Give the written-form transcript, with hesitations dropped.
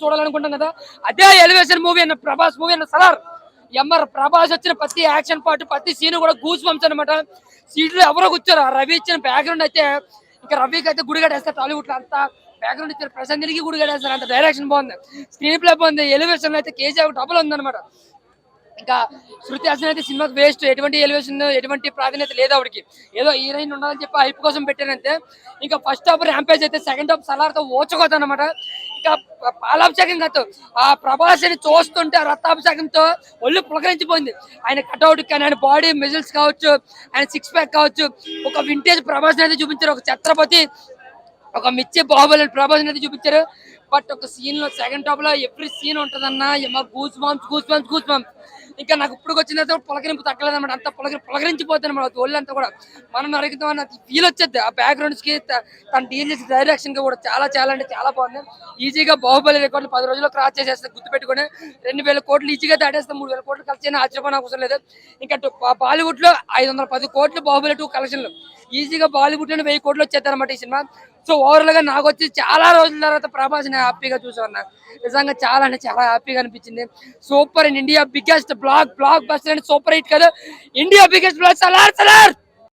చూడాలనుకుంటాం కదా, అదే elevation movie అన్న ప్రభాస్ మూవీ అన్న సలార్. ప్రభాస్ వచ్చిన ప్రతి యాక్షన్ పార్ట్ ప్రతి సీన్ కూడా గూస్ బంప్స్ అనమాట. సీట్ లో ఎవరో కూర్చోరు. రవి ఇచ్చిన బ్యాక్గ్రౌండ్ అయితే ఇంకా రవికి అయితే గుడిగడేస్తారు. టాలీవుడ్ లో అంతా బ్యాక్గ్రౌండ్ ఇచ్చారు. ప్రశాంత్ కి గుడిగడేస్తారు. అంత డైరెక్షన్ బాగుంది, స్క్రీన్ ప్లే బాగుంది, ఎలివేషన్ అయితే కేజీఎఫ్ డబుల్ ఉందన్నమాట. ఇంకా శృతి హాసన్ అయితే సినిమాకి వేస్ట్. ఎటువంటి ఎలివేషన్ ఎటువంటి ప్రాధాన్యత లేదు ఆవిడకి. ఏదో హీరోయిన్ ఉండాలని చెప్పి హైప్ కోసం పెట్టారంతే. ఇంకా ఫస్ట్ హాఫ్ ర్యాంపేజ్ అయితే, సెకండ్ హాఫ్ సలార్తో ఓచుకోదు అనమాట. ఇంకా పాలాభిషేకం కాదు, ఆ ప్రభాస్ని చూస్తుంటే రక్తాభిషేకంతో ఒళ్ళు పులకరించిపోయింది. ఆయన కట్అవుట్ కానీ, ఆయన బాడీ మెజిల్స్ కావచ్చు, ఆయన సిక్స్ ప్యాక్ కావచ్చు, ఒక వింటేజ్ ప్రభాస్ అయితే చూపించారు. ఒక ఛత్రపతి, ఒక మిర్చి బాహుబలి ప్రభాస్ అయితే చూపించారు. బట్ ఒక సీన్ లో సెకండ్ హాఫ్ లో ఎవ్రీ సీన్ ఉంటదన్నా గూస్ బంప్స్. ఇంకా నాకు ఇప్పుడు వచ్చిన పులకరింపు తగ్గలేదు అనమాట. అంత పులకరించిపోతాను అనమాట ఒళ్ళు అంతా కూడా. మనం నరుగుతాం అన్న ఫీల్ వచ్చేది. ఆ బ్యాక్గ్రౌండ్స్ కి తన డీల్ చేసే డైరెక్షన్ గా కూడా చాలా అంటే చాలా బాగుంది. ఈజీగా బాహుబలి రికార్డులు 10 రోజుల్లో క్రాస్ చేసేస్తే గుర్తుపెట్టుకుని. 2000 కోట్లు ఈజీగా దాటేస్తే 3000 కోట్లు ఖర్చు అయినా ఆశ్చర్యపోయిన అవసరం లేదు. ఇంకా బాలీవుడ్ లో 510 కోట్లు బాహుబలి 2 కలెక్షన్లు. ఈజీగా బాలీవుడ్ లో 1000 కోట్లు వచ్చేస్తారన్నమాట ఈ సినిమా. సో ఓవరాల్ గా నాకు వచ్చి చాలా రోజుల తర్వాత ప్రభాస్ ని హ్యాపీగా చూసాను. నిజంగా చాలా అంటే చాలా హ్యాపీగా అనిపించింది. Super and India biggest blockbuster and super hit కదా. India biggest block Salaar.